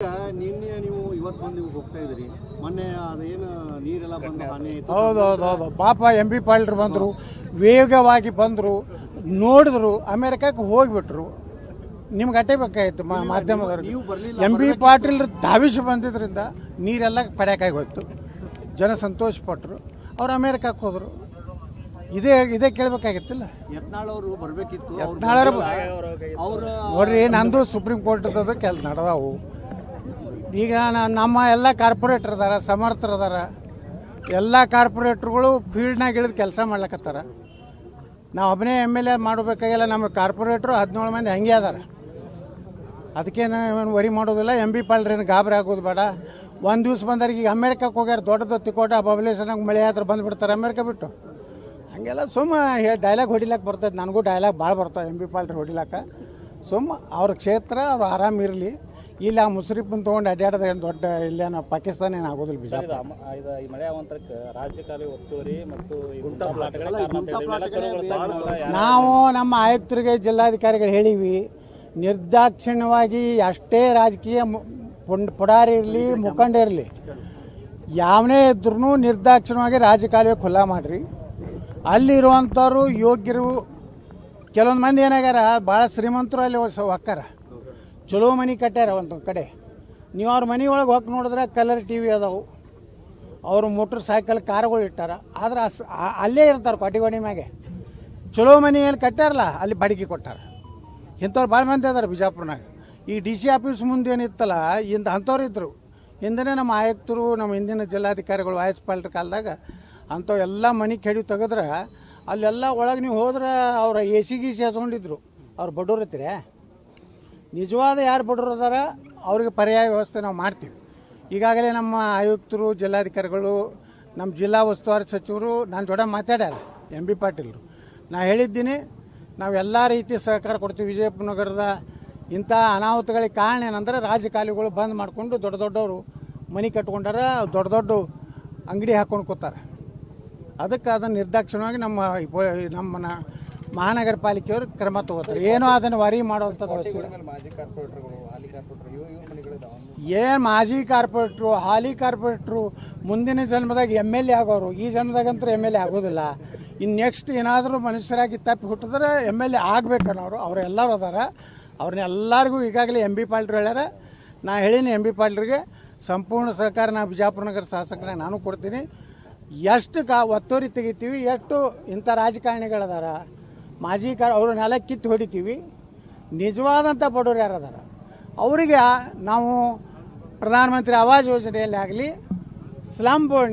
ನಿನ್ನೆ ನೀವು ಇವತ್ತು ಬಂದು ಹೋಗ್ತಾ ಇದ್ರಿ, ಮೊನ್ನೆ ಅದೇನು ನೀರೆಲ್ಲ ಬಂದು ಹಾನಿ ಆಯ್ತು. ಹೌದು ಪಾಪ ಎಂ ಬಿ ಪಾಟೀಲ್ ಬಂದರು, ವೇಗವಾಗಿ ಬಂದರು, ನೋಡಿದ್ರು, ಅಮೇರಿಕಕ್ಕೆ ಹೋಗಿಬಿಟ್ರು. ನಿಮ್ಗೆ ಅಟ್ಟೆ ಬೇಕಾಗಿತ್ತು ಮಾಧ್ಯಮದವ್ರಿಗೆ. ಎಂ ಬಿ ಪಾಟೀಲ್ ಧಾವಿಸಿ ಬಂದಿದ್ದರಿಂದ ನೀರೆಲ್ಲ ಪಡ್ಯಾಕಾಗಿ ಹೋಯ್ತು. ಜನ ಸಂತೋಷ ಪಟ್ಟರು, ಅವ್ರು ಅಮೇರಿಕಕ್ಕೆ ಹೋದರು. ಇದೇ ಕೇಳಬೇಕಾಗಿತ್ತಿಲ್ಲ. ಯತ್ನಾಳ್ ಅವರು ಬರಬೇಕಿತ್ತು. ನೋಡ್ರಿ, ನಂದು ಸುಪ್ರೀಂ ಕೋರ್ಟ್ದ ಕೆಲ ನಡೆದಾವು. ಈಗ ನಮ್ಮ ಎಲ್ಲ ಕಾರ್ಪೊರೇಟರ್ ಅದಾರ, ಸಮರ್ಥರು ಅದಾರ. ಎಲ್ಲ ಕಾರ್ಪೊರೇಟ್ರುಗಳು ಫೀಲ್ಡ್ನಾಗ ಇಳಿದು ಕೆಲಸ ಮಾಡ್ಲಕತ್ತಾರ. ನಾವು ಒಬ್ಬನೇ ಎಮ್ ಎಲ್ ಎ ಮಾಡಬೇಕಾಗಿಲ್ಲ. ನಮ್ಮ ಕಾರ್ಪೊರೇಟ್ರು 17 ಮಂದಿ ಹಂಗೆ ಅದಾರ. ಅದಕ್ಕೇನು ವರಿ ಮಾಡೋದಿಲ್ಲ. ಎಂ ಬಿ ಪಾಲ್ರೇನು ಗಾಬರಿ ಆಗೋದು ಬೇಡ. ಒಂದು ದಿವ್ಸ ಬಂದವ್ರಿಗೆ ಈಗ ಅಮೇರಿಕಕ್ಕೆ ಹೋಗ್ಯಾರ, ದೊಡ್ಡದು ತಿಕೋಟ ಬಬಲೇಶ್ವರಾಗ ಮಳೆ ಹತ್ರ ಬಂದುಬಿಡ್ತಾರೆ ಅಮೇರಿಕ ಬಿಟ್ಟು. ಹಂಗೆಲ್ಲ ಸುಮ್ಮ ಡೈಲಾಗ್ ಹೊಡಿಲಕ್ಕೆ ಬರ್ತದೆ. ನನಗೂ ಡೈಲಾಗ್ ಭಾಳ ಬರ್ತಾವೆ ಎಂ ಬಿ ಪಾಲ್ರಿ ಹೊಡಿಲಕ್ಕ. ಸುಮ್ಮ ಅವ್ರ ಕ್ಷೇತ್ರ ಅವ್ರು ಆರಾಮಿರಲಿ. ಇಲ್ಲ ಆ ಮುಸ್ರಿಫನ್ ತೊಗೊಂಡು ಅಡ್ಡಾಡೋದು ಏನು ದೊಡ್ಡ ಇಲ್ಲೇನೋ ಪಾಕಿಸ್ತಾನ ಏನು ಆಗೋದಿಲ್ಲ. ಬಿಜಾಪುರ ನಾವು ನಮ್ಮ ಆಯುಕ್ತರಿಗೆ, ಜಿಲ್ಲಾಧಿಕಾರಿಗಳು ಹೇಳೀವಿ, ನಿರ್ದಾಕ್ಷಿಣ್ಯವಾಗಿ ಅಷ್ಟೇ ರಾಜಕೀಯ ಪುಡಾರಿ ಇರಲಿ, ಮುಖಂಡ ಇರಲಿ, ಯಾವನೇ ಇದ್ರೂ ನಿರ್ದಾಕ್ಷಿಣ್ಯವಾಗಿ ರಾಜಕಾಲುವೆ ಖುಲ್ಲಾ ಮಾಡಿರಿ. ಅಲ್ಲಿರುವಂಥವ್ರು ಯೋಗ್ಯರು. ಕೆಲವೊಂದು ಮಂದಿ ಏನಾಗ್ಯಾರ, ಭಾಳ ಶ್ರೀಮಂತರು ಅಲ್ಲಿ ಹೊಕ್ಕಾರ, ಚಲೋ ಮನೆ ಕಟ್ಟ್ಯಾರ. ಒಂದೊಂದು ಕಡೆ ನೀವು ಅವ್ರ ಮನೆ ಒಳಗೆ ಹೋಗಿ ನೋಡಿದ್ರೆ ಕಲರ್ ಟಿ ವಿ ಅದಾವು, ಅವರು ಮೋಟ್ರ್ ಸೈಕಲ್ ಕಾರುಗಳು ಇಟ್ಟಾರ. ಆದ್ರೆ ಅಲ್ಲೇ ಇರ್ತಾರೆ ಕೊಟ್ಟಿಗೋಡಿ ಮ್ಯಾಗೆ. ಚಲೋ ಮನೆಯಲ್ಲಿ ಕಟ್ಟಾರಲ್ಲ, ಅಲ್ಲಿ ಬಾಡಿಗೆ ಕೊಟ್ಟಾರ. ಇಂಥವ್ರು ಭಾಳ ಮಂದಿ ಅದಾರ ಬಿಜಾಪುರ್ನಾಗ. ಈ ಡಿ ಸಿ ಆಫೀಸ್ ಮುಂದೆ ಏನಿತ್ತಲ್ಲ, ಅಂಥವ್ರು ಇದ್ದರು. ಹಿಂದನೇ ನಮ್ಮ ಆಯುಕ್ತರು, ನಮ್ಮ ಹಿಂದಿನ ಜಿಲ್ಲಾಧಿಕಾರಿಗಳು ವಾಯ್ಸ್ ಪಾಲ್ರ ಕಾಲದಾಗ ಅಂಥವು ಎಲ್ಲ ಮನೆ ಕೆಡಿ ತೆಗೆದ್ರೆ ಅಲ್ಲೆಲ್ಲ ಒಳಗೆ ನೀವು ಹೋದ್ರೆ ಅವ್ರ ಎ ಸಿ ಗೀಸಿ ಹಚ್ಕೊಂಡಿದ್ರು. ಅವ್ರು ಬಡವ್ರು ಇರ್ತೀರಿ. ನಿಜವಾದ ಯಾರು ಬಡವ್ರು ಅದಾರ ಅವ್ರಿಗೆ ಪರ್ಯಾಯ ವ್ಯವಸ್ಥೆ ನಾವು ಮಾಡ್ತೀವಿ. ಈಗಾಗಲೇ ನಮ್ಮ ಆಯುಕ್ತರು, ಜಿಲ್ಲಾಧಿಕಾರಿಗಳು, ನಮ್ಮ ಜಿಲ್ಲಾ ಉಸ್ತುವಾರಿ ಸಚಿವರು ನನ್ನ ಜೊತೆ ಮಾತಾಡ್ಯಾರ. ಎಂ ಬಿ ಪಾಟೀಲ್ರು ನಾ ಹೇಳಿದ್ದೀನಿ, ನಾವು ಎಲ್ಲ ರೀತಿ ಸಹಕಾರ ಕೊಡ್ತೀವಿ. ವಿಜಯಪುರ ನಗರದ ಇಂಥ ಅನಾಹುತಗಳಿಗೆ ಕಾರಣ ಏನಂದ್ರೆ ರಾಜಕಾಲುವೆಗಳು ಬಂದ್ ಮಾಡಿಕೊಂಡು ದೊಡ್ಡ ದೊಡ್ಡವರು ಮನೆ ಕಟ್ಕೊಂಡಾರ, ದೊಡ್ಡ ದೊಡ್ಡ ಅಂಗಡಿ ಹಾಕೊಂಡು ಕೂತಾರೆ. ಅದಕ್ಕೆ ಅದನ್ನು ನಿರ್ದಾಕ್ಷಿಣ್ಯವಾಗಿ ನಮ್ಮ ಮಹಾನಗರ ಪಾಲಿಕೆಯವರು ಕ್ರಮ ತಗೋತಾರೆ. ಏನೋ ಅದನ್ನು ವರಿ ಮಾಡುವಂಥದ್ದು ಏನು ಮಾಜಿ ಕಾರ್ಪೊರೇಟ್ರು, ಹಾಲಿ ಕಾರ್ಪೊರೇಟ್ರು ಮುಂದಿನ ಜನ್ಮದಾಗ ಎಮ್ ಎಲ್ ಎ ಆಗೋರು. ಈ ಜನ್ಮದಾಗಂತೂ ಎಮ್ ಎಲ್ ಎ ಆಗೋದಿಲ್ಲ. ಇನ್ನು ನೆಕ್ಸ್ಟ್ ಏನಾದರೂ ಮನುಷ್ಯರಾಗಿ ತಪ್ಪಿ ಹುಟ್ಟಿದ್ರೆ ಎಮ್ ಎಲ್ ಎ ಆಗ್ಬೇಕನ್ನೋರು ಅವರೆಲ್ಲರೂ ಅದಾರ. ಅವ್ರನ್ನೆಲ್ಲರಿಗೂ ಈಗಾಗಲೇ ಎಂ ಬಿ ಪಾಟೀಲ್ ಹೇಳ್ಯಾರ. ನಾ ಹೇಳೀನಿ ಎಂ ಬಿ ಪಾಟೀಲ್ರಿಗೆ ಸಂಪೂರ್ಣ ಸಹಕಾರ ನಾ ಬಿಜಾಪುರ ನಗರ ಶಾಸಕನಾಗ ನಾನು ಕೊಡ್ತೀನಿ. ಎಷ್ಟು ಒತ್ತುವರಿ ತೆಗಿತೀವಿ, ಎಷ್ಟು ಇಂಥ ರಾಜಕಾರಣಿಗಳದಾರ, ಮಾಜಿ ಅವ್ರನ್ನೆಲ್ಲ ಕಿತ್ತು ಹೊಡಿತೀವಿ. ನಿಜವಾದಂಥ ಬಡವರು ಯಾರದಾರ ಅವರಿಗೆ ನಾವು ಪ್ರಧಾನಮಂತ್ರಿ ಆವಾಸ್ ಯೋಜನೆಯಲ್ಲಿ ಆಗಲಿ, ಸ್ಲಮ್ ಬೋರ್ಡ್